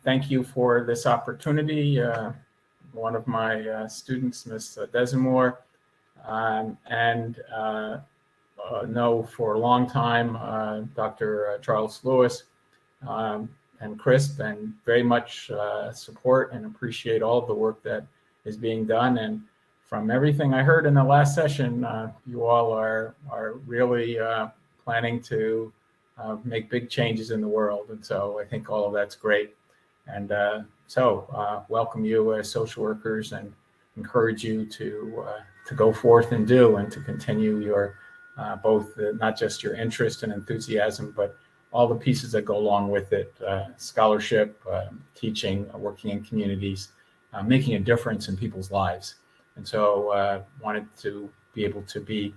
Thank you for this opportunity. One of my students, Ms. Desimore, and know for a long time Dr. Charles Lewis and CRISP, and very much support and appreciate all of the work that is being done. And from everything I heard in the last session, you all are really planning to make big changes in the world. And so I think all of that's great. And so welcome you as social workers and encourage you to go forth and do, and to continue your both not just your interest and enthusiasm, but all the pieces that go along with it, scholarship, teaching, working in communities, making a difference in people's lives. And so wanted to be able to be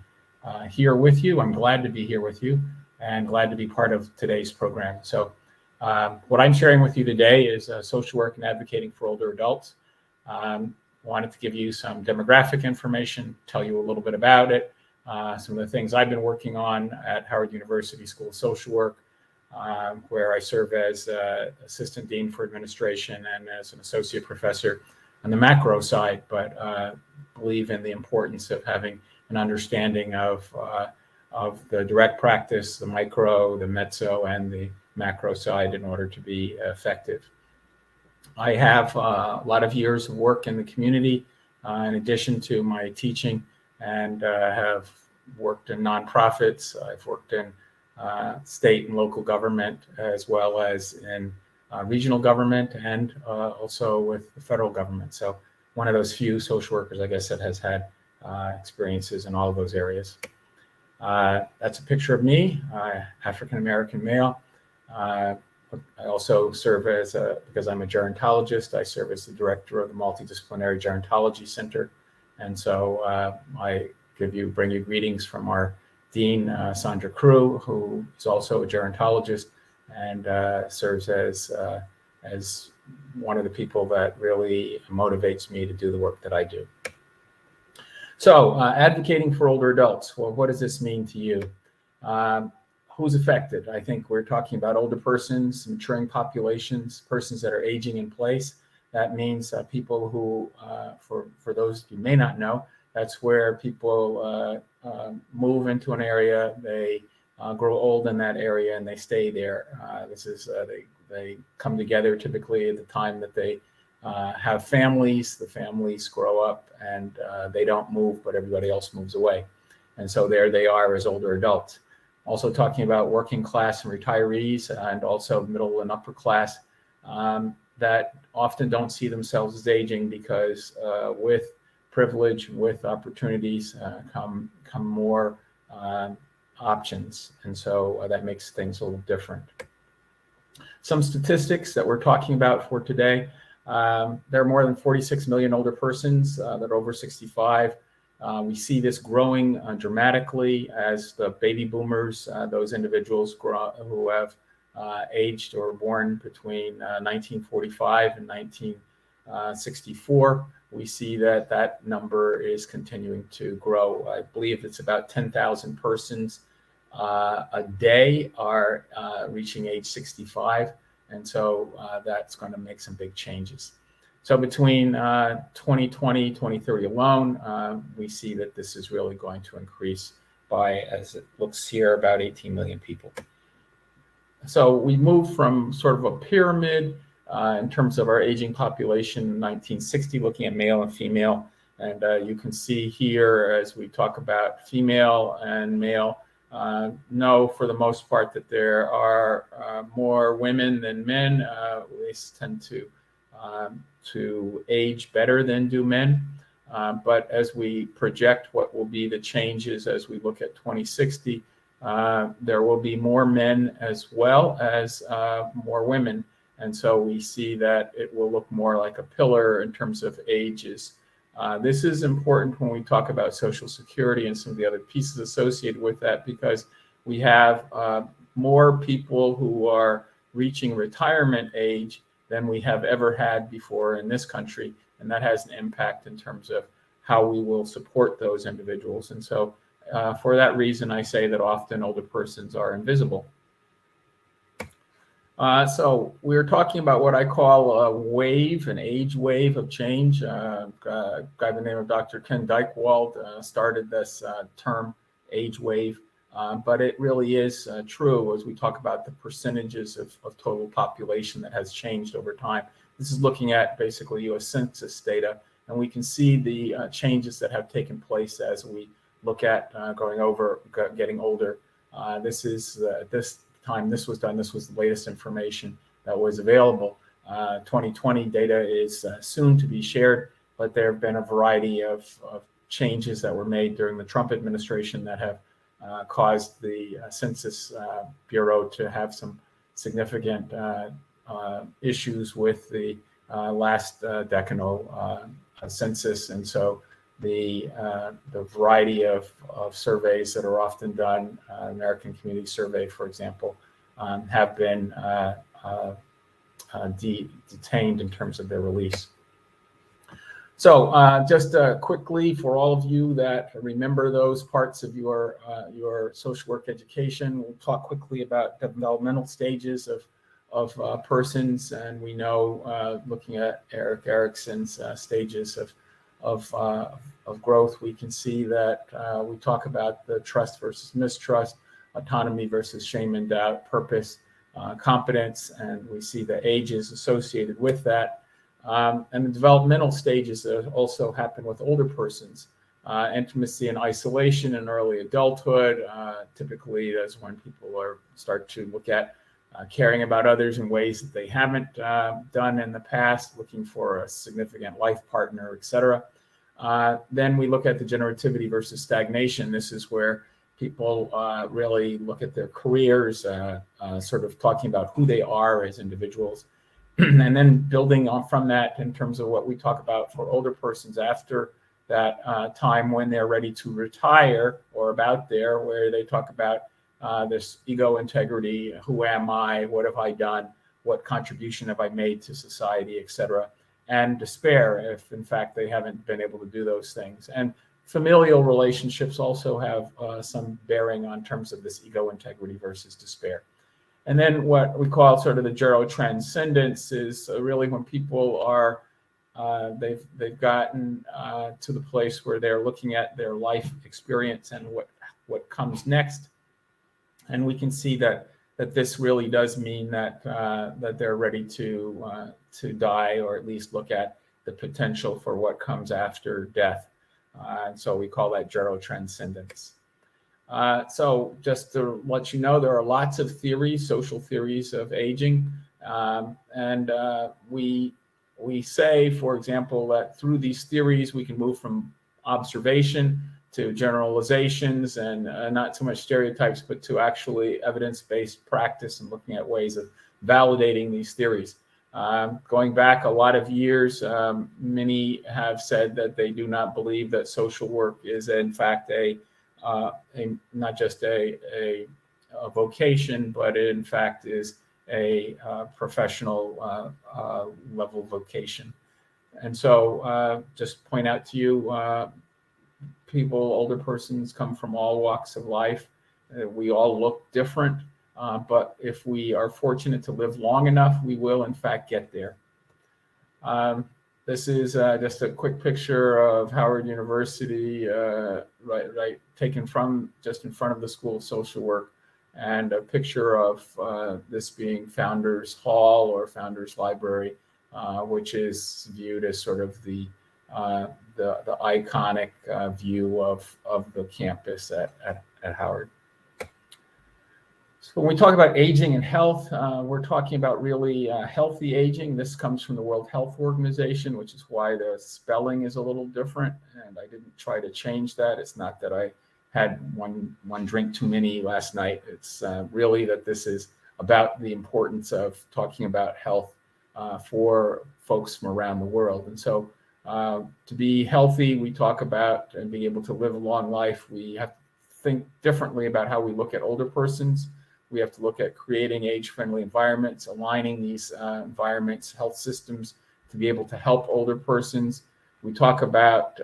here with you. I'm glad to be here with you and glad to be part of today's program. So what I'm sharing with you today is social work and advocating for older adults. Wanted to give you some demographic information, tell you a little bit about it, some of the things I've been working on at Howard University School of Social Work, where I serve as Assistant Dean for Administration and as an Associate Professor on the macro side, but believe in the importance of having an understanding of the direct practice, the micro, the mezzo, and the macro side in order to be effective. I have a lot of years of work in the community in addition to my teaching, and have worked in nonprofits. I've worked in state and local government, as well as in regional government, and also with the federal government. So one of those few social workers, I guess, that has had experiences in all of those areas. That's a picture of me, African-American male. I also serve as because I'm a gerontologist, I serve as the director of the Multidisciplinary Gerontology Center. And so I bring you greetings from our Dean, Sandra Crew, who is also a gerontologist and serves as one of the people that really motivates me to do the work that I do. So advocating for older adults, well, what does this mean to you? Who's affected? I think we're talking about older persons, maturing populations, persons that are aging in place. That means people who, for those you may not know, that's where people move into an area, they grow old in that area, and they stay there. This is they come together typically at the time that they have families. The families grow up, and they don't move, but everybody else moves away. And so there they are as older adults. Also talking about working class and retirees, and also middle and upper class that often don't see themselves as aging, because with privilege, with opportunities come more options. And so that makes things a little different. Some statistics that we're talking about for today. There are more than 46 million older persons that are over 65. We see this growing dramatically as the baby boomers, those individuals who have aged or born between 1945 and 1964. We see that number is continuing to grow. I believe it's about 10,000 persons a day are reaching age 65. And so that's going to make some big changes. So between 2020, 2030 alone, we see that this is really going to increase by, as it looks here, about 18 million people. So we moved from sort of a pyramid in terms of our aging population in 1960, looking at male and female. And you can see here, as we talk about female and male, know for the most part that there are more women than men. They tend to age better than do men. But as we project what will be the changes as we look at 2060, there will be more men as well as more women. And so we see that it will look more like a pillar in terms of ages. This is important when we talk about Social Security and some of the other pieces associated with that, because we have more people who are reaching retirement age than we have ever had before in this country. And that has an impact in terms of how we will support those individuals. And so for that reason, I say that often older persons are invisible. So we're talking about what I call a wave, an age wave of change. A guy by the name of Dr. Ken Dykewald started this term, age wave, but it really is true as we talk about the percentages of total population that has changed over time. This is looking at basically U.S. Census data, and we can see the changes that have taken place as we look at getting older. This is this time this was done. This was the latest information that was available. 2020 data is soon to be shared, but there have been a variety of changes that were made during the Trump administration that have caused the Census Bureau to have some significant issues with the last decennial census. And so the variety of surveys that are often done, American Community Survey, for example, have been detained in terms of their release. So just quickly, for all of you that remember those parts of your social work education, we'll talk quickly about developmental stages of persons. And we know, looking at Erik Erikson's stages of growth, we can see that we talk about the trust versus mistrust, autonomy versus shame and doubt, purpose, competence, and we see the ages associated with that. And the developmental stages that also happen with older persons, intimacy and isolation in early adulthood. Typically, that's when people start to look at caring about others in ways that they haven't done in the past, looking for a significant life partner, etc. Then we look at the generativity versus stagnation. This is where people really look at their careers, sort of talking about who they are as individuals. And then building on from that in terms of what we talk about for older persons after that time when they're ready to retire, or about there, where they talk about this ego integrity, who am I, what have I done, what contribution have I made to society, etc. And despair if in fact they haven't been able to do those things. And familial relationships also have some bearing on terms of this ego integrity versus despair. And then what we call sort of the gerotranscendence is really when people are they've gotten to the place where they're looking at their life experience and what comes next. And we can see that this really does mean that that they're ready to die, or at least look at the potential for what comes after death. And so we call that gerotranscendence. So just to let you know, there are lots of theories, social theories of aging. And we say, for example, that through these theories, we can move from observation to generalizations and not so much stereotypes, but to actually evidence-based practice and looking at ways of validating these theories. Going back a lot of years, many have said that they do not believe that social work is in fact not just a vocation, but it in fact is a professional level vocation. And so just point out to you, older persons come from all walks of life. We all look different, but if we are fortunate to live long enough, we will in fact get there. This is just a quick picture of Howard University, right, taken from just in front of the School of Social Work, and a picture of this being Founders Hall or Founders Library, which is viewed as sort of the iconic view of the campus at Howard. So when we talk about aging and health, we're talking about really healthy aging. This comes from the World Health Organization, which is why the spelling is a little different. And I didn't try to change that. It's not that I had one drink too many last night. It's really that this is about the importance of talking about health for folks from around the world. And so to be healthy, we talk about and being able to live a long life. We have to think differently about how we look at older persons. We have to look at creating age-friendly environments, aligning these environments, health systems to be able to help older persons. We talk about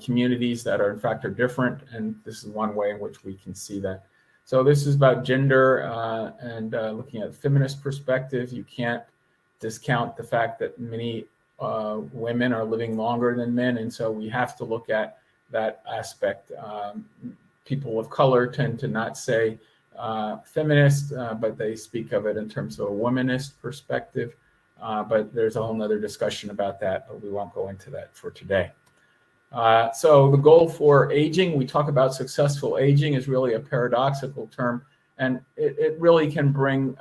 communities that are in fact are different, and this is one way in which we can see that. So this is about gender and looking at the feminist perspective. You can't discount the fact that many women are living longer than men, and so we have to look at that aspect. People of color tend to not say feminist, but they speak of it in terms of a womanist perspective. But there's a whole nother discussion about that, but we won't go into that for today. So the goal for aging, we talk about successful aging, is really a paradoxical term, and it really can bring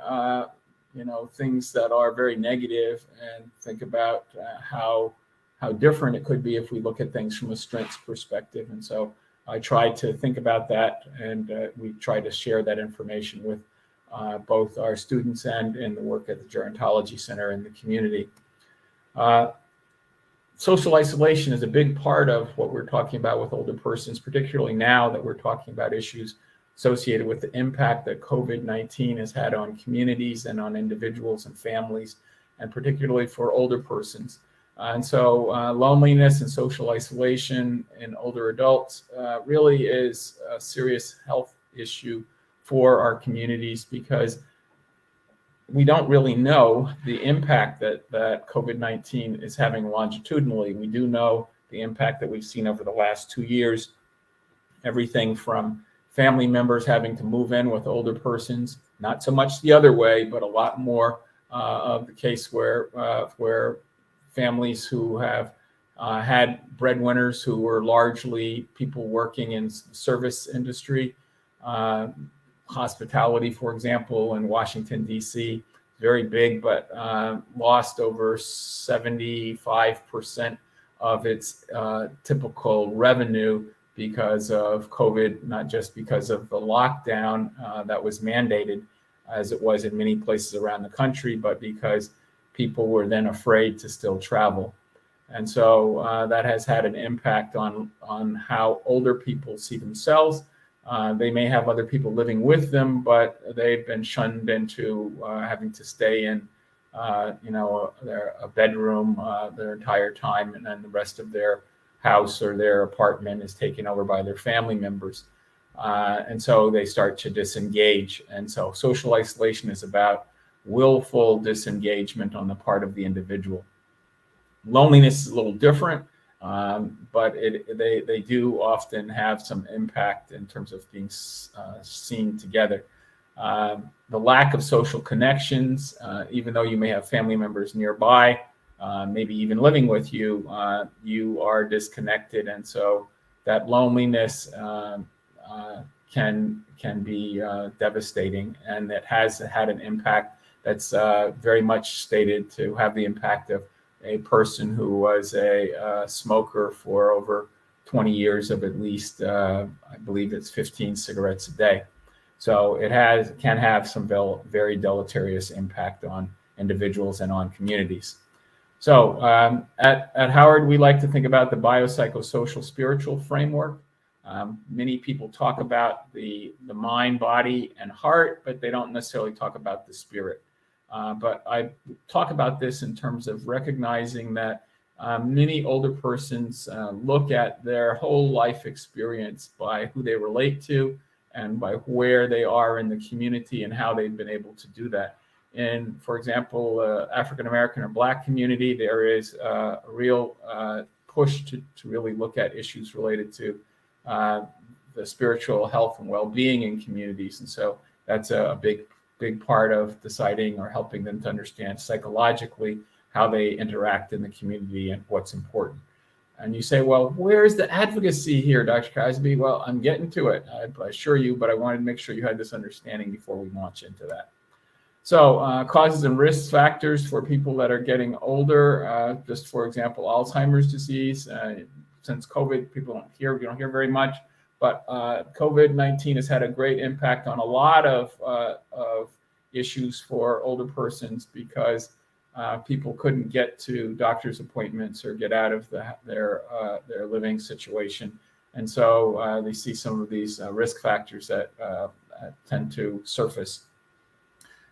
things that are very negative, and think about how different it could be if we look at things from a strengths perspective. And so I try to think about that, and we try to share that information with both our students and in the work at the Gerontology Center in the community. Social isolation is a big part of what we're talking about with older persons, particularly now that we're talking about issues associated with the impact that COVID-19 has had on communities and on individuals and families, and particularly for older persons. And so loneliness and social isolation in older adults really is a serious health issue for our communities, because we don't really know the impact that COVID-19 is having longitudinally. We do know the impact that we've seen over the last 2 years, everything from family members having to move in with older persons, not so much the other way, but a lot more of the case where families who have had breadwinners who were largely people working in the service industry, hospitality, for example, in Washington, D.C., very big, but lost over 75% of its typical revenue because of COVID, not just because of the lockdown that was mandated, as it was in many places around the country, but because people were then afraid to still travel. And so that has had an impact on how older people see themselves. They may have other people living with them, but they've been shunned into having to stay in, a bedroom their entire time, and then the rest of their house or their apartment is taken over by their family members. And so they start to disengage. And so social isolation is about willful disengagement on the part of the individual. Loneliness is a little different. But they do often have some impact in terms of being seen together. The lack of social connections, even though you may have family members nearby, maybe even living with you, you are disconnected, and so that loneliness can be devastating, and it has had an impact that's very much stated to have the impact of a person who was a smoker for over 20 years of at least, I believe it's 15 cigarettes a day. So it can have some very deleterious impact on individuals and on communities. So at Howard, we like to think about the biopsychosocial spiritual framework. Many people talk about the mind, body, and heart, but they don't necessarily talk about the spirit. But I talk about this in terms of recognizing that many older persons look at their whole life experience by who they relate to and by where they are in the community and how they've been able to do that. In, for example, African American or Black community, there is a real push to really look at issues related to the spiritual health and well-being in communities. And so that's a big part of deciding or helping them to understand psychologically how they interact in the community and what's important. And you say, well, where's the advocacy here, Dr. Cosby? Well, I'm getting to it, I assure you, but I wanted to make sure you had this understanding before we launch into that. So causes and risk factors for people that are getting older, just for example, Alzheimer's disease. Since COVID, we don't hear very much, but COVID-19 has had a great impact on a lot of issues for older persons, because people couldn't get to doctor's appointments or get out of their living situation. And so they see some of these risk factors that tend to surface.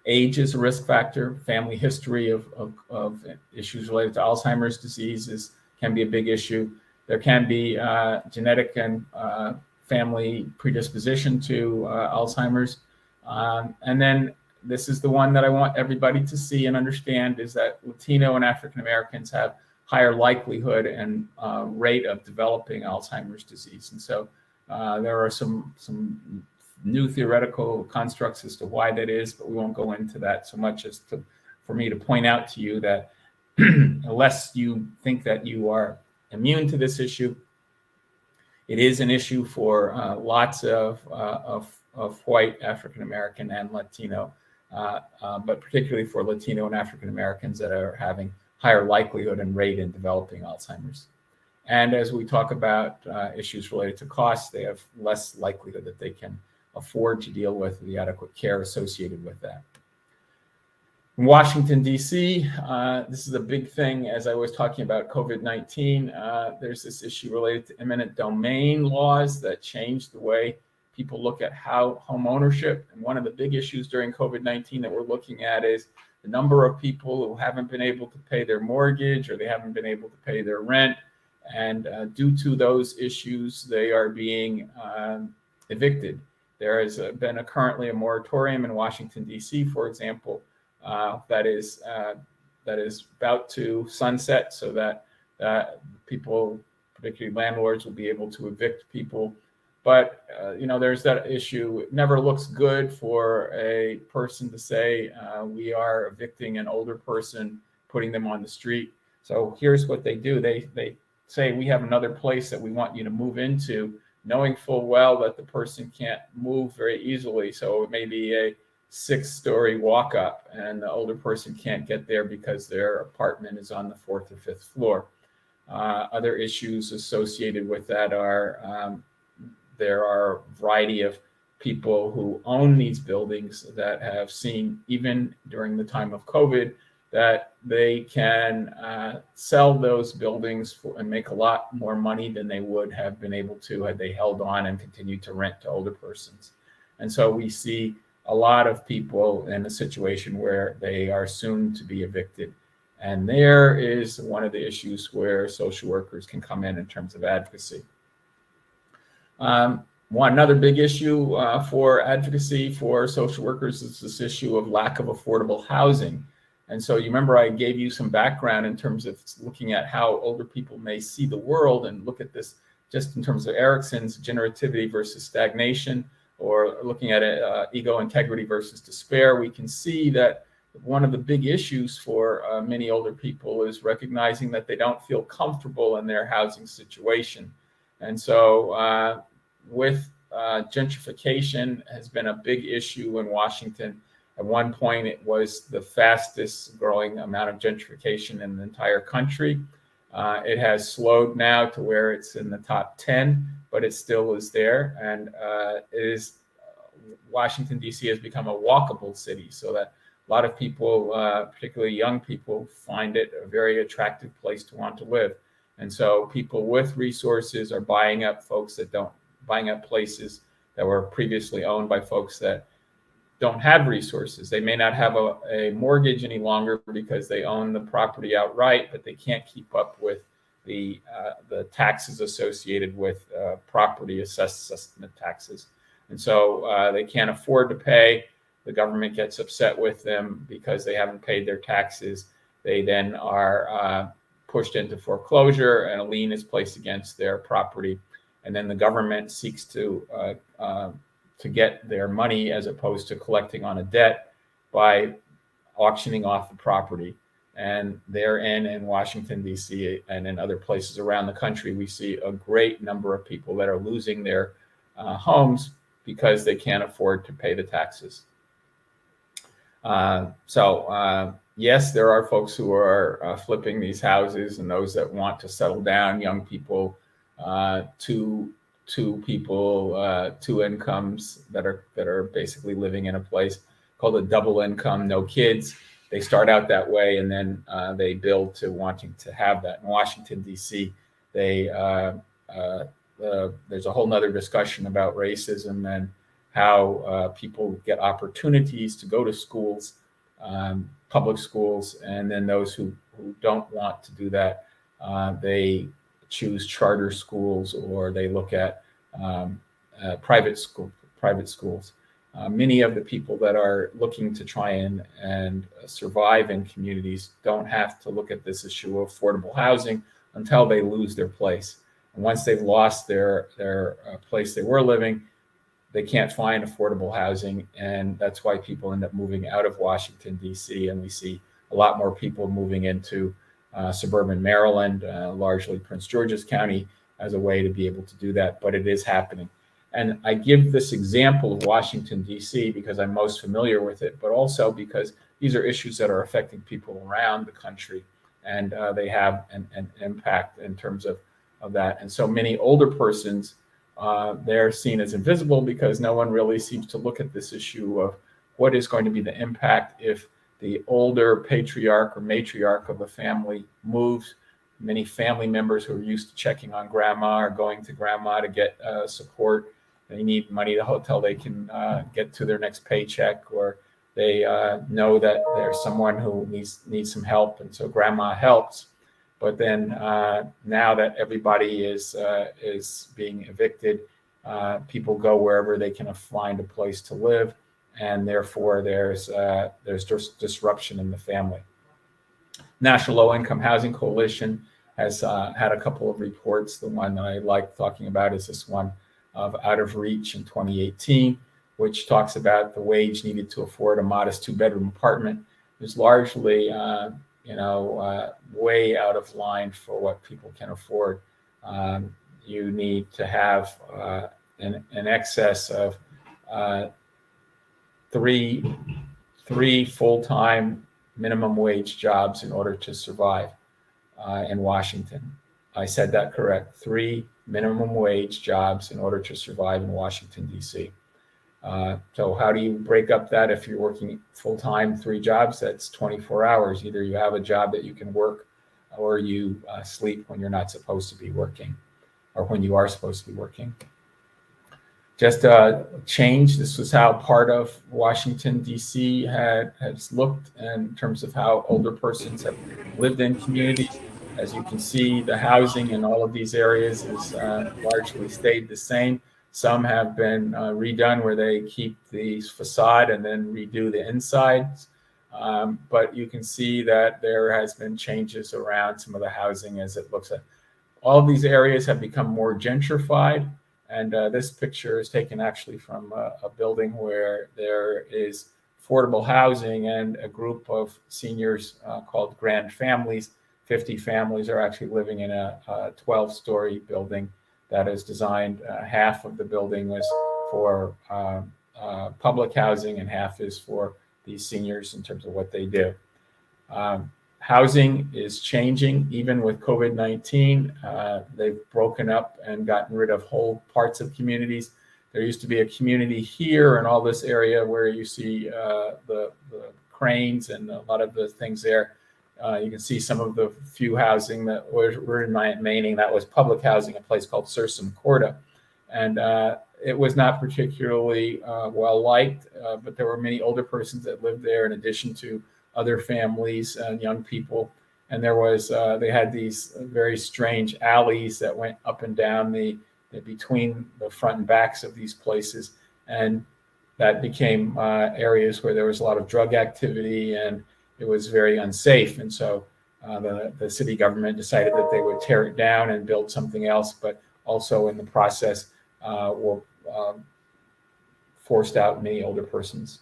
Age is a risk factor. Family history of issues related to Alzheimer's disease can be a big issue. There can be genetic and family predisposition to Alzheimer's. And then this is the one that I want everybody to see and understand, is that Latino and African Americans have higher likelihood and rate of developing Alzheimer's disease. And so there are some new theoretical constructs as to why that is, but we won't go into that so much as for me to point out to you that unless you think that you are immune to this issue, it is an issue for lots of white African American and Latino, but particularly for Latino and African Americans that are having higher likelihood and rate in developing Alzheimer's. And as we talk about issues related to costs, they have less likelihood that they can afford to deal with the adequate care associated with that. In Washington, D.C., this is a big thing. As I was talking about COVID-19, there's this issue related to eminent domain laws that change the way people look at home ownership. And one of the big issues during COVID-19 that we're looking at is the number of people who haven't been able to pay their mortgage, or they haven't been able to pay their rent. And due to those issues, they are being evicted. There has been currently a moratorium in Washington, D.C., for example, that is about to sunset, so that people, particularly landlords, will be able to evict people. But there's that issue. It never looks good for a person to say we are evicting an older person, putting them on the street. So here's what they do: they say, we have another place that we want you to move into, knowing full well that the person can't move very easily. So it may be a 6-story walk up, and the older person can't get there because their apartment is on the 4th or 5th floor. Other issues associated with that are there are a variety of people who own these buildings that have seen, even during the time of COVID, that they can sell those buildings and make a lot more money than they would have been able to had they held on and continued to rent to older persons. And so we see a lot of people in a situation where they are soon to be evicted. And there is one of the issues where social workers can come in terms of advocacy. Another big issue for advocacy for social workers is this issue of lack of affordable housing. And so you remember I gave you some background in terms of looking at how older people may see the world, and look at this just in terms of Erickson's generativity versus stagnation, or looking at ego integrity versus despair. We can see that one of the big issues for many older people is recognizing that they don't feel comfortable in their housing situation. And so with gentrification has been a big issue in Washington. At one point, it was the fastest growing amount of gentrification in the entire country. It has slowed now to where it's in the top 10, but it still is there. And Washington, D.C. has become a walkable city, so that a lot of people, particularly young people, find it a very attractive place to want to live. And so people with resources are buying up places that were previously owned by folks that don't have resources. They may not have a mortgage any longer because they own the property outright, but they can't keep up with the taxes associated with property assessment taxes. And so they can't afford to pay. The government gets upset with them because they haven't paid their taxes. They then are pushed into foreclosure, and a lien is placed against their property. And then the government seeks to get their money, as opposed to collecting on a debt, by auctioning off the property. And therein in Washington, D.C. and in other places around the country, we see a great number of people that are losing their homes because they can't afford to pay the taxes. Yes, there are folks who are flipping these houses, and those that want to settle down, young people, two incomes that are basically living in a place called a double income, no kids. They start out that way, and then they build to wanting to have that. In Washington, D.C., there's a whole nother discussion about racism and how people get opportunities to go to schools, public schools, and then those who don't want to do that, they choose charter schools, or they look at private schools. Many of the people that are looking to try and survive in communities don't have to look at this issue of affordable housing until they lose their place. And once they've lost their place they were living, they can't find affordable housing, and that's why people end up moving out of Washington, D.C., and we see a lot more people moving into suburban Maryland, largely Prince George's County, as a way to be able to do that, but it is happening. And I give this example of Washington, D.C., because I'm most familiar with it, but also because these are issues that are affecting people around the country, and they have an impact in terms of that. And so many older persons, they're seen as invisible because no one really seems to look at this issue of what is going to be the impact if the older patriarch or matriarch of a family moves. Many family members who are used to checking on grandma are going to grandma to get support. They need money until they can get to their next paycheck, or they know that there's someone who needs some help, and so grandma helps. But then now that everybody is being evicted, people go wherever they can find a place to live, and therefore there's disruption in the family. National Low Income Housing Coalition has had a couple of reports. The one that I like talking about is this one of Out of Reach in 2018, which talks about the wage needed to afford a modest 2-bedroom apartment is largely way out of line for what people can afford. You need to have an excess of three full-time minimum wage jobs in order to survive in Washington. I said that correct. 3 minimum wage jobs in order to survive in Washington, D.C. So how do you break up that? If you're working full-time, 3 jobs, that's 24 hours. Either you have a job that you can work, or you sleep when you're not supposed to be working, or when you are supposed to be working. Just change. This was how part of Washington, D.C. has looked in terms of how older persons have lived in communities. As you can see, the housing in all of these areas has largely stayed the same. Some have been redone where they keep the facade and then redo the insides. But you can see that there has been changes around some of the housing as it looks at. All of these areas have become more gentrified. And this picture is taken actually from a building where there is affordable housing, and a group of seniors called Grand Families. 50 families are actually living in a 12-story building that is designed. Half of the building was for public housing, and half is for these seniors in terms of what they do. Housing is changing, even with COVID-19. They've broken up and gotten rid of whole parts of communities. There used to be a community here in all this area where you see the cranes and a lot of the things there. You can see some of the few housing that were remaining. That was public housing, a place called Sursum Corda. And it was not particularly well liked, but there were many older persons that lived there in addition to other families and young people. And there was, they had these very strange alleys that went up and down between the front and backs of these places. And that became areas where there was a lot of drug activity, and it was very unsafe. And so the city government decided that they would tear it down and build something else, but also in the process forced out many older persons.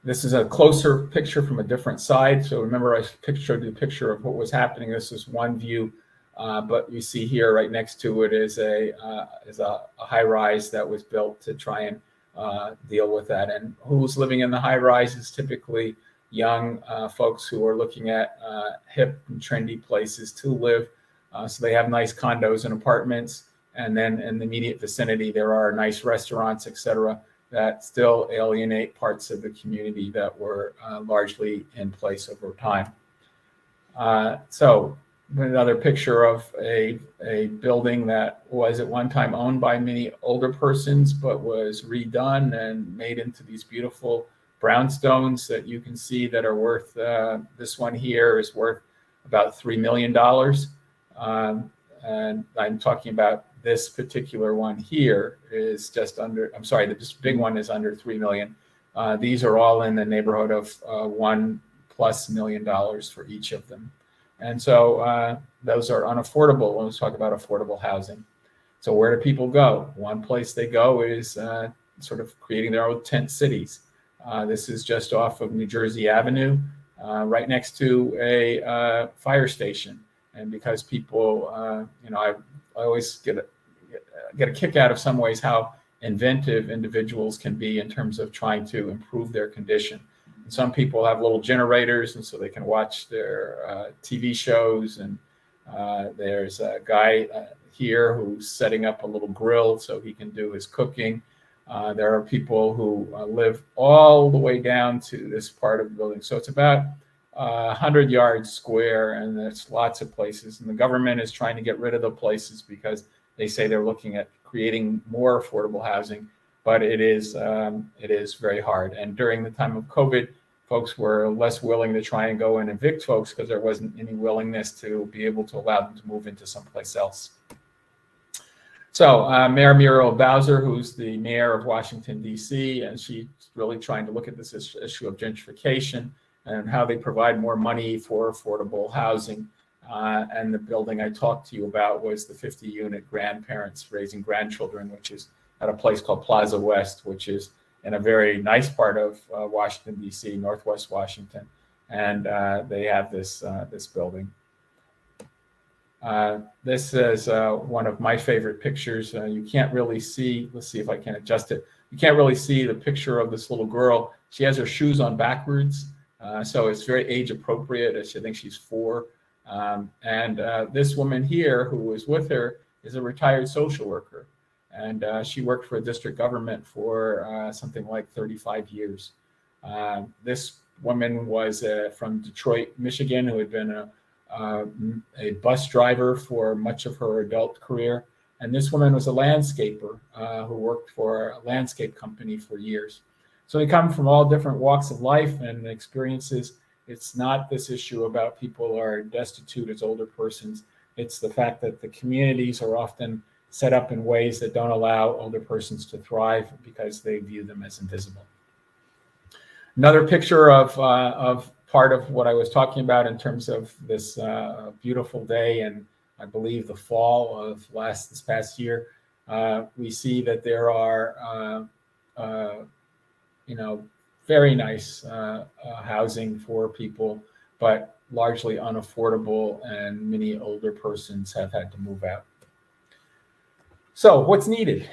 This is a closer picture from a different side. So remember, I showed you the picture of what was happening. This is one view, but you see here right next to it is a high rise that was built to try and deal with that. And who's living in the high rise is typically young folks who are looking at hip and trendy places to live. So they have nice condos and apartments, and then in the immediate vicinity there are nice restaurants, etc., that still alienate parts of the community that were largely in place over time. So another picture of a building that was at one time owned by many older persons, but was redone and made into these beautiful brownstones that you can see that are worth, this one here is worth about $3 million. And I'm talking about this particular one here is just under, I'm sorry, this big one is under 3 million. These are all in the neighborhood of $1+ million for each of them. And so those are unaffordable when we talk about affordable housing. So where do people go? One place they go is sort of creating their own tent cities. This is just off of New Jersey Avenue, right next to a fire station. And because people, I always get a kick out of some ways how inventive individuals can be in terms of trying to improve their condition. And some people have little generators, and so they can watch their TV shows. And there's a guy here who's setting up a little grill so he can do his cooking. There are people who live all the way down to this part of the building. So it's about 100 yards square, and there's lots of places. And the government is trying to get rid of the places because they say they're looking at creating more affordable housing, but it is very hard. And during the time of COVID, folks were less willing to try and go and evict folks because there wasn't any willingness to be able to allow them to move into someplace else. So Mayor Muriel Bowser, who's the mayor of Washington, D.C., and she's really trying to look at this issue of gentrification and how they provide more money for affordable housing. And the building I talked to you about was the 50-unit grandparents raising grandchildren, which is at a place called Plaza West, which is in a very nice part of Washington, D.C., Northwest Washington. And they have this building. This is one of my favorite pictures. You can't really see, let's see if I can adjust it. You can't really see the picture of this little girl. She has her shoes on backwards. So it's very age appropriate. I think she's 4. And this woman here who was with her is a retired social worker. And she worked for a district government for something like 35 years. This woman was from Detroit, Michigan, who had been a bus driver for much of her adult career. And this woman was a landscaper who worked for a landscape company for years. So they come from all different walks of life and experiences. It's not this issue about people are destitute as older persons. It's the fact that the communities are often set up in ways that don't allow older persons to thrive because they view them as invisible. Another picture of part of what I was talking about in terms of this beautiful day, and I believe the fall of this past year, we see that there are very nice housing for people, but largely unaffordable, and many older persons have had to move out. So what's needed?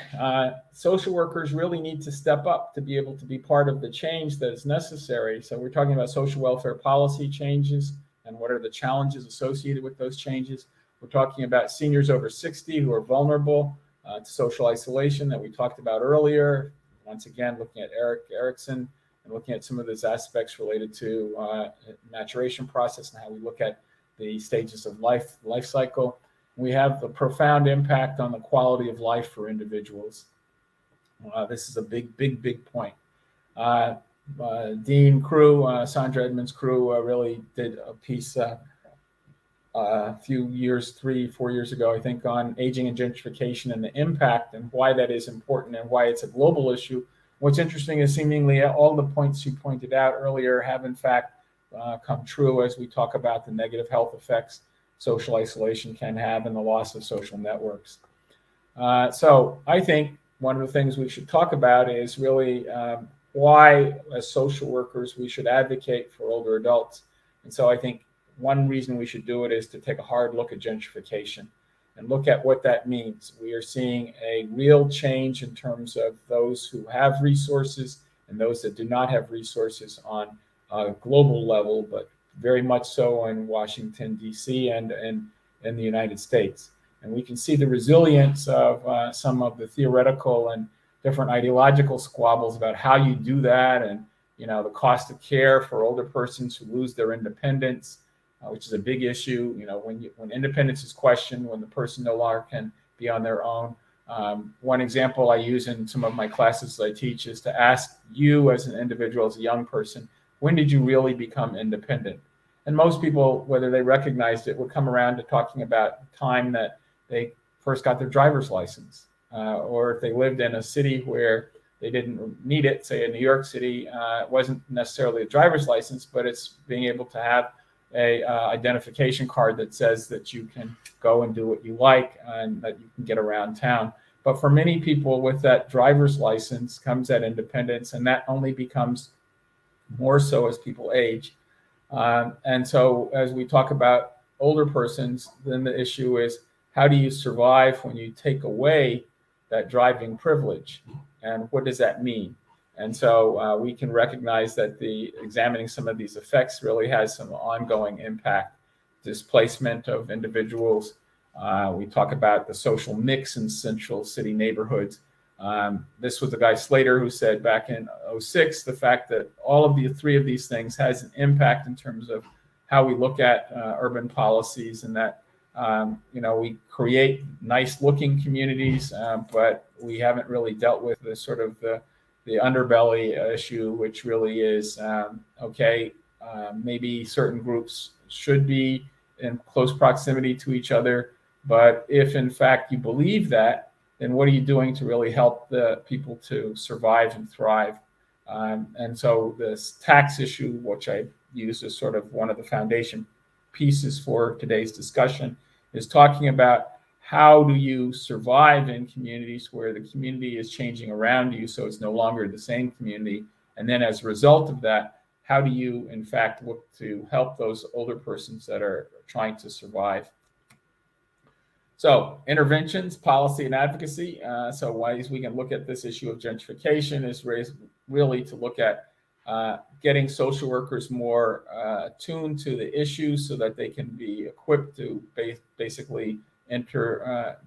Social workers really need to step up to be able to be part of the change that is necessary. So we're talking about social welfare policy changes and what are the challenges associated with those changes. We're talking about seniors over 60 who are vulnerable to social isolation that we talked about earlier. Once again, looking at Erik Erikson and looking at some of those aspects related to maturation process and how we look at the stages of life cycle. We have a profound impact on the quality of life for individuals. This is a big point. Dean Crew, Sandra Edmonds Crew, really did a piece a few years, 3-4 years ago, I think, on aging and gentrification and the impact and why that is important and why it's a global issue. What's interesting is seemingly all the points you pointed out earlier have in fact come true as we talk about the negative health effects social isolation can have and the loss of social networks. So I think one of the things we should talk about is really why, as social workers, we should advocate for older adults. And so I think one reason we should do it is to take a hard look at gentrification and look at what that means. We are seeing a real change in terms of those who have resources and those that do not have resources on a global level, but very much so in Washington, D.C. and in the United States. And we can see the resilience of some of the theoretical and different ideological squabbles about how you do that, and the cost of care for older persons who lose their independence, which is a big issue. When independence is questioned, when the person no longer can be on their own. One example I use in some of my classes I teach is to ask you as an individual, as a young person, when did you really become independent? And most people, whether they recognized it, would come around to talking about the time that they first got their driver's license, or if they lived in a city where they didn't need it, say in New York City, it wasn't necessarily a driver's license, but it's being able to have a identification card that says that you can go and do what you like and that you can get around town. But for many people, with that driver's license comes that independence, and that only becomes more so as people age. And so as we talk about older persons, then the issue is, how do you survive when you take away that driving privilege? And what does that mean? And so we can recognize that examining some of these effects really has some ongoing impact. Displacement of individuals. We talk about the social mix in central city neighborhoods. This was the guy Slater who said back in 2006, the fact that all of the three of these things has an impact in terms of how we look at urban policies, and that we create nice looking communities, but we haven't really dealt with the sort of the underbelly issue, which really is maybe certain groups should be in close proximity to each other, but if in fact you believe that, then what are you doing to really help the people to survive and thrive? And so this tax issue, which I use as sort of one of the foundation pieces for today's discussion, is talking about how do you survive in communities where the community is changing around you, so it's no longer the same community. And then as a result of that, how do you in fact look to help those older persons that are trying to survive? So interventions, policy, and advocacy. So ways we can look at this issue of gentrification is really to look at getting social workers more attuned to the issues so that they can be equipped to basically intervene,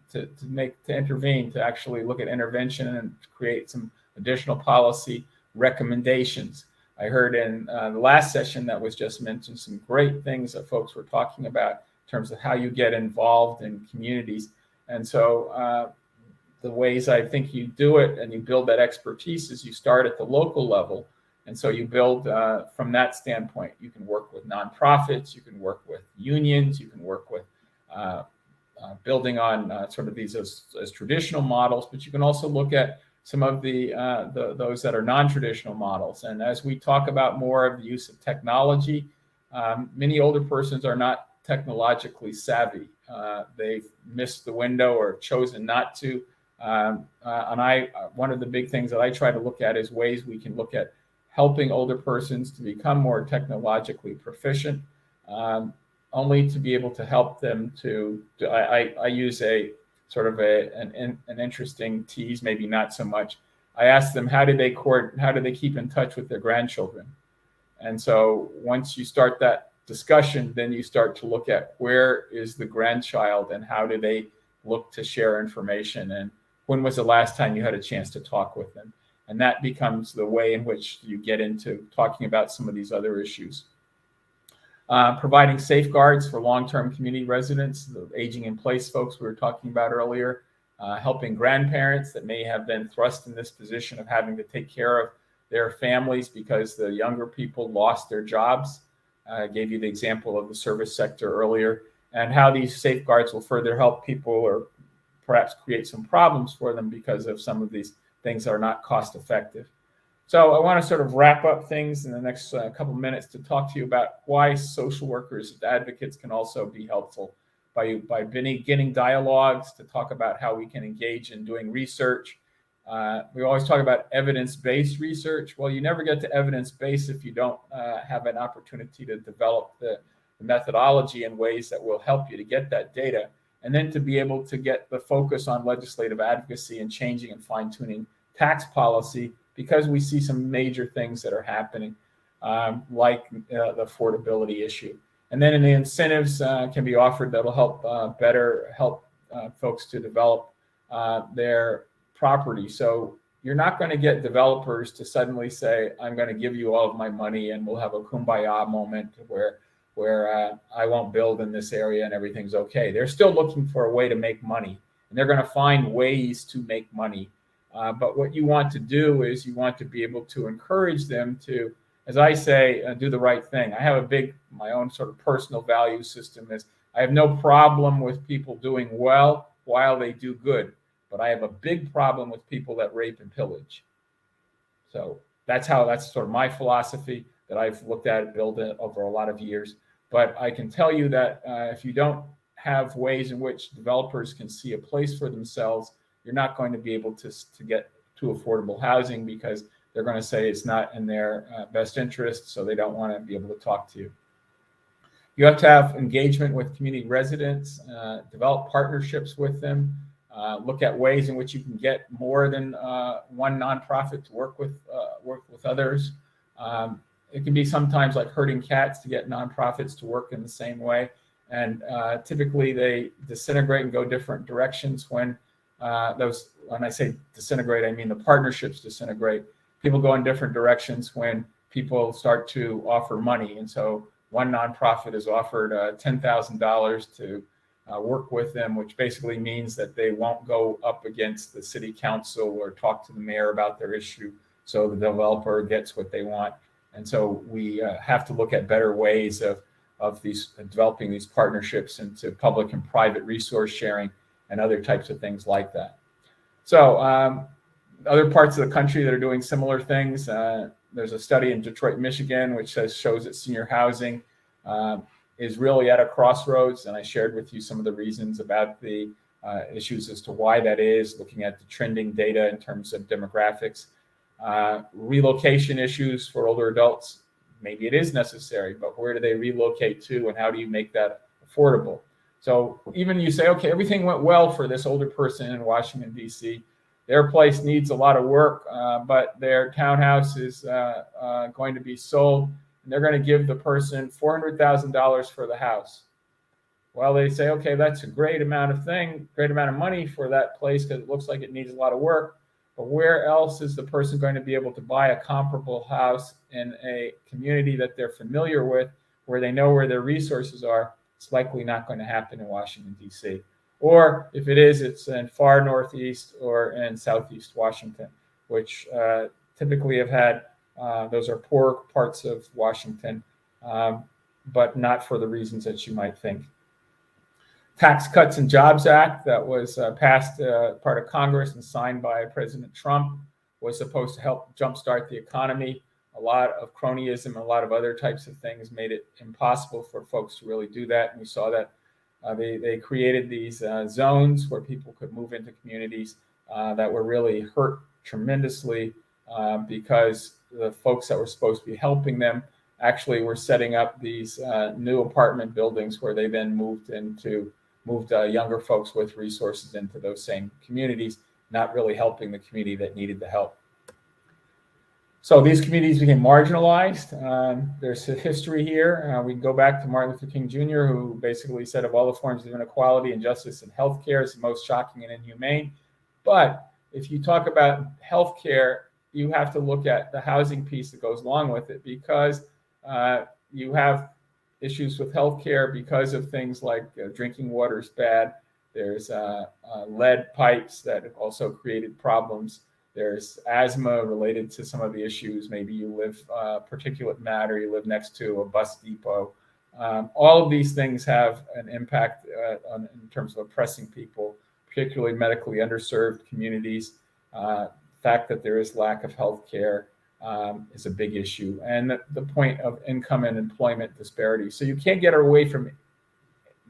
to actually look at intervention and create some additional policy recommendations. I heard in the last session that was just mentioned some great things that folks were talking about in terms of how you get involved in communities. And so the ways I think you do it and you build that expertise is you start at the local level. And so you build from that standpoint. You can work with nonprofits, you can work with unions, you can work with building on sort of these as traditional models, but you can also look at some of those that are non-traditional models. And as we talk about more of the use of technology, many older persons are not technologically savvy. They've missed the window or chosen not to. And one of the big things that I try to look at is ways we can look at helping older persons to become more technologically proficient, only to be able to help them I use a sort of an interesting tease, maybe not so much. I ask them, how do they keep in touch with their grandchildren? And so once you start that discussion, then you start to look at where is the grandchild and how do they look to share information, and when was the last time you had a chance to talk with them? And that becomes the way in which you get into talking about some of these other issues. Providing safeguards for long-term community residents, the aging in place folks we were talking about earlier, helping grandparents that may have been thrust in this position of having to take care of their families because the younger people lost their jobs. I gave you the example of the service sector earlier, and how these safeguards will further help people or perhaps create some problems for them because of some of these things that are not cost effective. So I want to sort of wrap up things in the next couple minutes to talk to you about why social workers and advocates can also be helpful by beginning dialogues, to talk about how we can engage in doing research. We always talk about evidence-based research. Well, you never get to evidence-based if you don't have an opportunity to develop the methodology in ways that will help you to get that data, and then to be able to get the focus on legislative advocacy and changing and fine-tuning tax policy, because we see some major things that are happening, like the affordability issue. And then the incentives can be offered that'll help folks to develop their property. So you're not going to get developers to suddenly say, I'm going to give you all of my money and we'll have a kumbaya moment where I won't build in this area and everything's okay. They're still looking for a way to make money, and they're going to find ways to make money. But what you want to do is you want to be able to encourage them to, as I say, do the right thing. I have my own sort of personal value system is I have no problem with people doing well while they do good. But I have a big problem with people that rape and pillage. So that's sort of my philosophy that I've looked at, built it over a lot of years. But I can tell you that if you don't have ways in which developers can see a place for themselves, you're not going to be able to get to affordable housing, because they're going to say it's not in their best interest, so they don't want to be able to talk to you. You have to have engagement with community residents, develop partnerships with them, look at ways in which you can get more than one nonprofit to work with others. It can be sometimes like herding cats to get nonprofits to work in the same way. And typically they disintegrate and go different directions when I say disintegrate, I mean the partnerships disintegrate. People go in different directions when people start to offer money. And so one nonprofit is offered $10,000 to work with them, which basically means that they won't go up against the city council or talk to the mayor about their issue, so the developer gets what they want. And so we have to look at better ways of developing these partnerships into public and private resource sharing and other types of things like that. So other parts of the country that are doing similar things, there's a study in Detroit, Michigan, which shows that senior housing is really at a crossroads. And I shared with you some of the reasons about the issues as to why that is, looking at the trending data in terms of demographics. Relocation issues for older adults, maybe it is necessary, but where do they relocate to, and how do you make that affordable? So even you say, okay, everything went well for this older person in Washington, D.C. Their place needs a lot of work, but their townhouse is going to be sold, and they're going to give the person $400,000 for the house. Well, they say, okay, that's a great amount of money for that place because it looks like it needs a lot of work. But where else is the person going to be able to buy a comparable house in a community that they're familiar with, where they know where their resources are? It's likely not going to happen in Washington, D.C. Or if it is, it's in far northeast or in southeast Washington, which typically have had, those are poor parts of Washington, but not for the reasons that you might think. Tax Cuts and Jobs Act that was passed part of Congress and signed by President Trump was supposed to help jumpstart the economy. A lot of cronyism and a lot of other types of things made it impossible for folks to really do that. And we saw that they created these zones where people could move into communities that were really hurt tremendously because the folks that were supposed to be helping them actually were setting up these new apartment buildings where they then moved younger folks with resources into those same communities, not really helping the community that needed the help. So these communities became marginalized. There's a history here. We can go back to Martin Luther King Jr., who basically said of all the forms of inequality, injustice in healthcare is the most shocking and inhumane. But if you talk about healthcare, you have to look at the housing piece that goes along with it, because you have issues with healthcare because of things like drinking water is bad. There's lead pipes that have also created problems. There's asthma related to some of the issues. Maybe you live particulate matter, you live next to a bus depot. All of these things have an impact in terms of oppressing people, particularly medically underserved communities. The fact that there is lack of health care is a big issue. And the point of income and employment disparity. So you can't get away from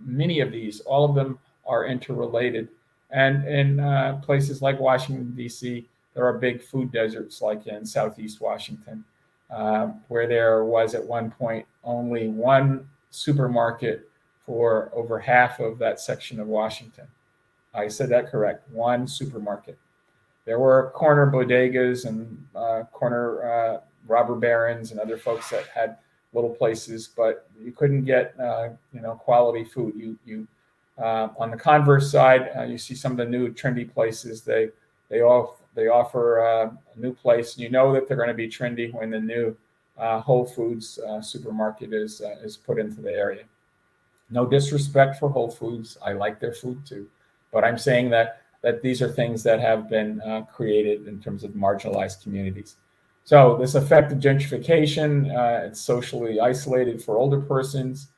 many of these. All of them are interrelated. And in places like Washington, D.C., there are big food deserts, like in Southeast Washington, where there was at one point only one supermarket for over half of that section of Washington. I said that correct, one supermarket. There were corner bodegas and corner robber barons and other folks that had little places, but you couldn't get quality food. You on the converse side, you see some of the new trendy places. They offer a new place, and you know that they're going to be trendy when the new Whole Foods supermarket is put into the area. No disrespect for Whole Foods, I like their food too, but I'm saying that these are things that have been created in terms of marginalized communities. So this effect of gentrification, it's socially isolated for older persons.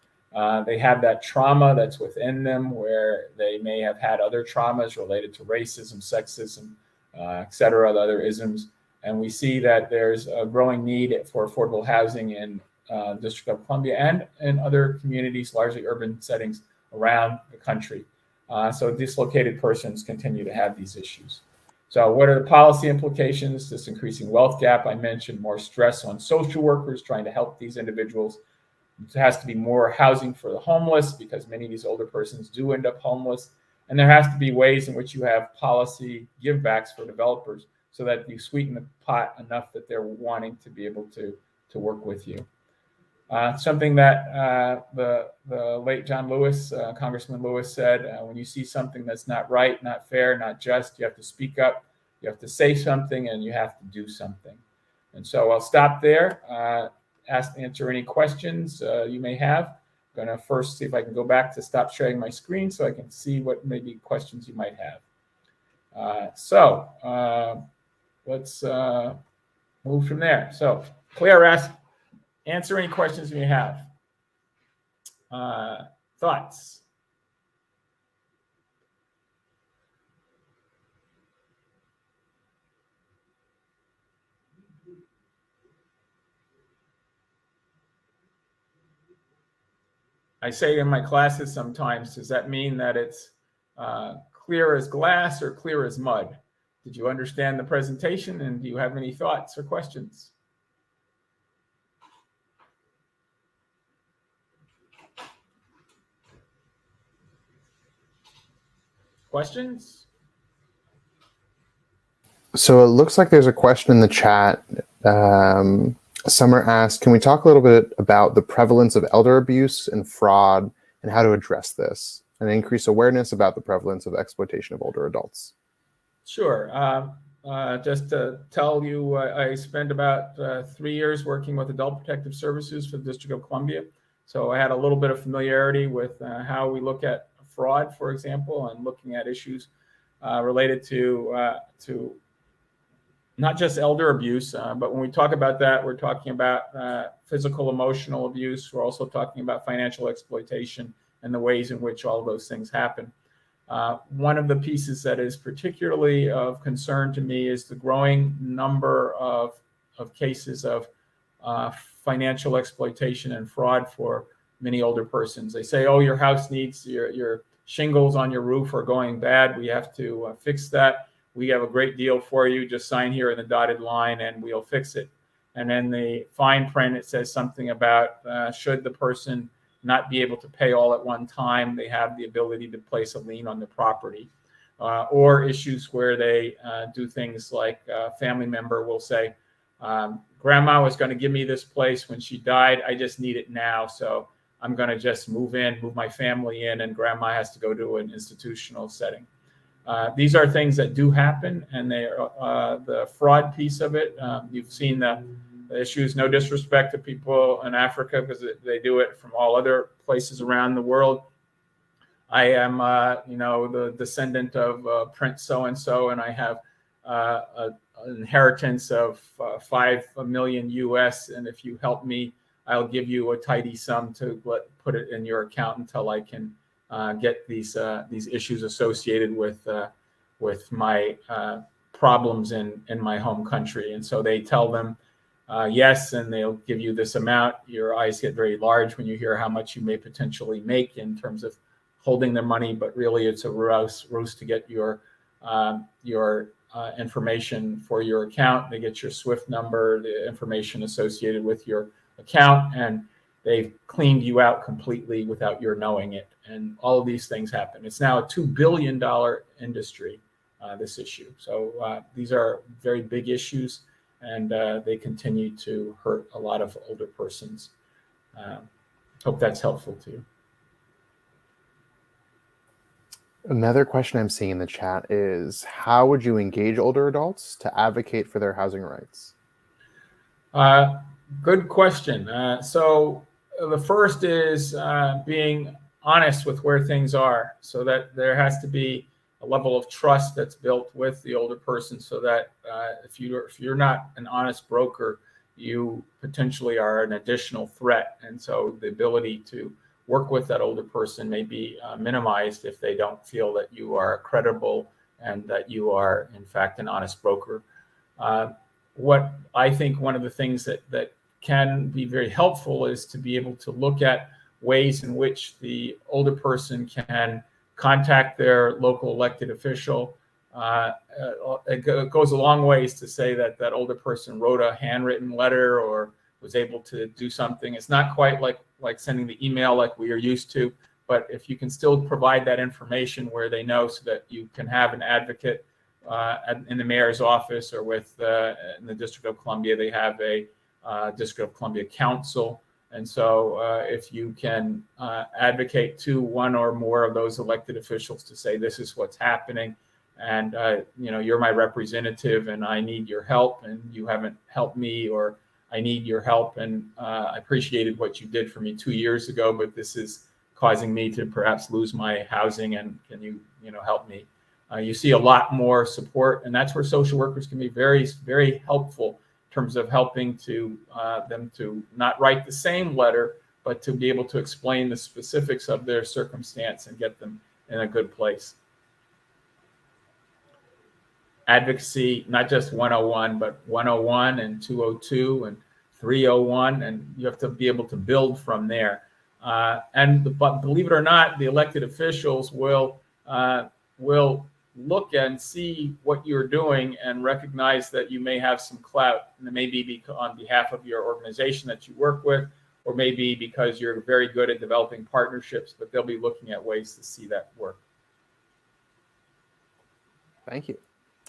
They have that trauma that's within them where they may have had other traumas related to racism, sexism, et cetera, the other isms. And we see that there's a growing need for affordable housing in District of Columbia and in other communities, largely urban settings around the country. So dislocated persons continue to have these issues. So what are the policy implications? This increasing wealth gap I mentioned, more stress on social workers trying to help these individuals. There has to be more housing for the homeless because many of these older persons do end up homeless. And there has to be ways in which you have policy givebacks for developers so that you sweeten the pot enough that they're wanting to be able to work with you. Something that the late John Lewis, Congressman Lewis said, when you see something that's not right, not fair, not just, you have to speak up, you have to say something, and you have to do something. And so I'll stop there, answer any questions you may have. I'm going to first see if I can go back to stop sharing my screen so I can see what maybe questions you might have. Let's move from there. So Claire asked, answer any questions you may have. Thoughts? I say in my classes sometimes, does that mean that it's clear as glass or clear as mud? Did you understand the presentation, and do you have any thoughts or questions? Questions? So it looks like there's a question in the chat. Summer asked, can we talk a little bit about the prevalence of elder abuse and fraud and how to address this and increase awareness about the prevalence of exploitation of older adults? Sure. Just to tell you, I spent about 3 years working with Adult Protective Services for the District of Columbia. So I had a little bit of familiarity with how we look at fraud, for example, and looking at issues related to not just elder abuse, but when we talk about that, we're talking about physical, emotional abuse. We're also talking about financial exploitation and the ways in which all of those things happen. One of the pieces that is particularly of concern to me is the growing number of cases of financial exploitation and fraud for many older persons. They say, oh, your house needs, your shingles on your roof are going bad. We have to fix that. We have a great deal for you. Just sign here in the dotted line and we'll fix it. And then the fine print, it says something about should the person not be able to pay all at one time, they have the ability to place a lien on the property. Or issues where they do things like a family member will say, Grandma was going to give me this place when she died. I just need it now. So I'm going to just move my family in, and Grandma has to go to an institutional setting. These are things that do happen, and they are the fraud piece of it. You've seen the issues, no disrespect to people in Africa because they do it from all other places around the world. I am, the descendant of Prince so-and-so, and I have an inheritance of $5 million US. And if you help me, I'll give you a tidy sum to put it in your account until I can get these issues associated with my problems in my home country. And so they tell them yes, and they'll give you this amount. Your eyes get very large when you hear how much you may potentially make in terms of holding their money, but really it's a ruse to get your information for your account. They get your SWIFT number, the information associated with your account, and they've cleaned you out completely without your knowing it. And all of these things happen. It's now a $2 billion industry, this issue. So these are very big issues, and they continue to hurt a lot of older persons. Hope that's helpful to you. Another question I'm seeing in the chat is, how would you engage older adults to advocate for their housing rights? Good question. So the first is being honest with where things are, so that there has to be a level of trust that's built with the older person, so that if you're not an honest broker, you potentially are an additional threat. And so the ability to work with that older person may be minimized if they don't feel that you are credible and that you are, in fact, an honest broker. What I think one of the things that can be very helpful is to be able to look at ways in which the older person can contact their local elected official. It goes a long ways to say that that older person wrote a handwritten letter or was able to do something. It's not quite like sending the email like we are used to, but if you can still provide that information where they know, so that you can have an advocate in the mayor's office, or with in the District of Columbia, they have a District of Columbia Council. And so if you can advocate to one or more of those elected officials to say, this is what's happening, and you're my representative and I need your help, and you haven't helped me, or I need your help, and I appreciated what you did for me 2 years ago, but this is causing me to perhaps lose my housing, and can you help me? You see a lot more support, and that's where social workers can be very, very helpful in terms of helping to them to not write the same letter, but to be able to explain the specifics of their circumstance and get them in a good place. Advocacy, not just 101, but 101 and 202 and 301, and you have to be able to build from there. But believe it or not, the elected officials will look and see what you're doing and recognize that you may have some clout, and it may be on behalf of your organization that you work with, or maybe because you're very good at developing partnerships, but they'll be looking at ways to see that work. Thank you.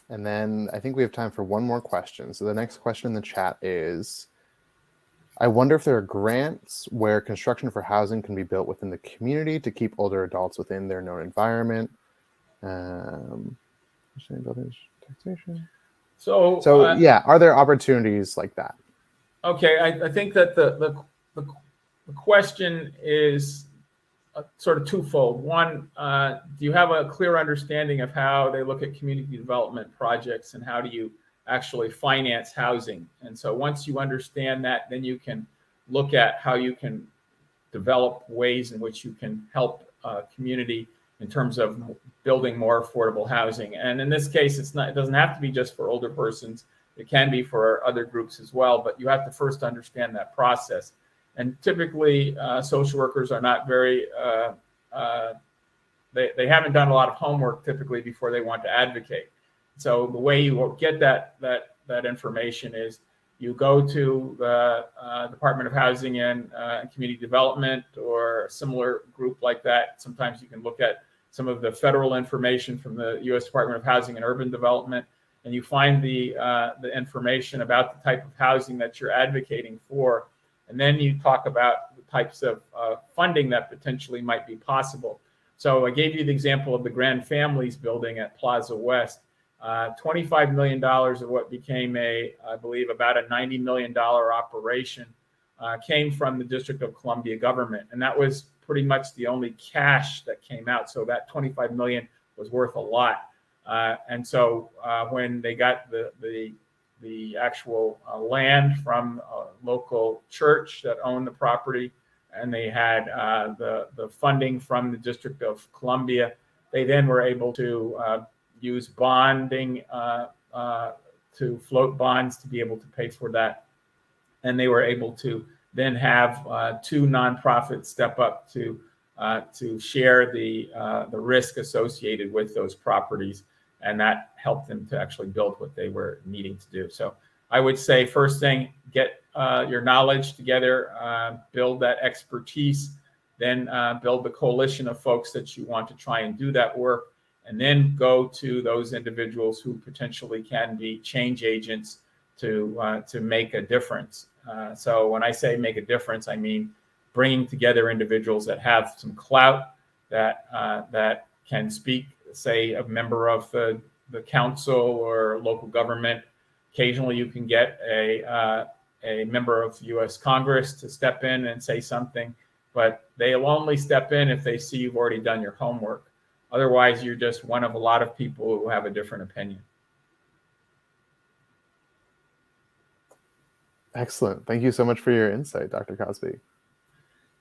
And then I think we have time for one more question. So the next question in the chat is, I wonder if there are grants where construction for housing can be built within the community to keep older adults within their known environment. Taxation. So yeah, are there opportunities like that? Okay, I think that the question is sort of twofold. One, do you have a clear understanding of how they look at community development projects, and how do you actually finance housing? And so once you understand that, then you can look at how you can develop ways in which you can help community in terms of building more affordable housing. And in this case, it doesn't have to be just for older persons. It can be for other groups as well, but you have to first understand that process. And typically, social workers are not very, they haven't done a lot of homework typically before they want to advocate. So the way you will get that information is you go to the Department of Housing and Community Development, or a similar group like that. Sometimes you can look at some of the federal information from the U.S. Department of Housing and Urban Development, and you find the information about the type of housing that you're advocating for. And then you talk about the types of funding that potentially might be possible. So I gave you the example of the Grand Families building at Plaza West. $25 million of what became I believe, about a $90 million operation came from the District of Columbia government. And that was pretty much the only cash that came out. So that $25 million was worth a lot. And so when they got the actual land from a local church that owned the property, and they had the funding from the District of Columbia, they then were able to use bonding to float bonds to be able to pay for that. And they were able to then have two nonprofits step up to share the risk associated with those properties. And that helped them to actually build what they were needing to do. So I would say, first thing, get your knowledge together, build that expertise, then build the coalition of folks that you want to try and do that work, and then go to those individuals who potentially can be change agents to make a difference. So when I say make a difference, I mean bringing together individuals that have some clout, that can speak, say, a member of the council or local government. Occasionally, you can get a member of U.S. Congress to step in and say something, but they'll only step in if they see you've already done your homework. Otherwise, you're just one of a lot of people who have a different opinion. Excellent. Thank you so much for your insight, Dr. Cosby.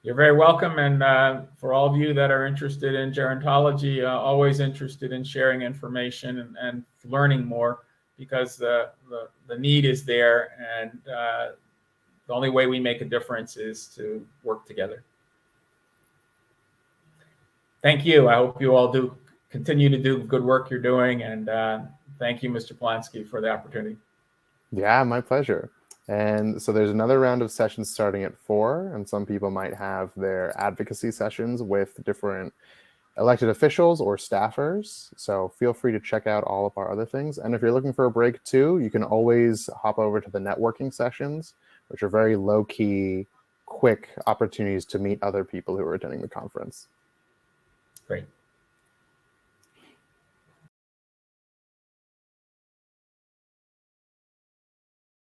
You're very welcome. And for all of you that are interested in gerontology, always interested in sharing information and learning more, because the need is there. And the only way we make a difference is to work together. Thank you. I hope you all do continue to do good work you're doing. And thank you, Mr. Polanski, for the opportunity. Yeah, my pleasure. And so there's another round of sessions starting at 4, and some people might have their advocacy sessions with different elected officials or staffers. So feel free to check out all of our other things. And if you're looking for a break too, you can always hop over to the networking sessions, which are very low-key, quick opportunities to meet other people who are attending the conference. Great.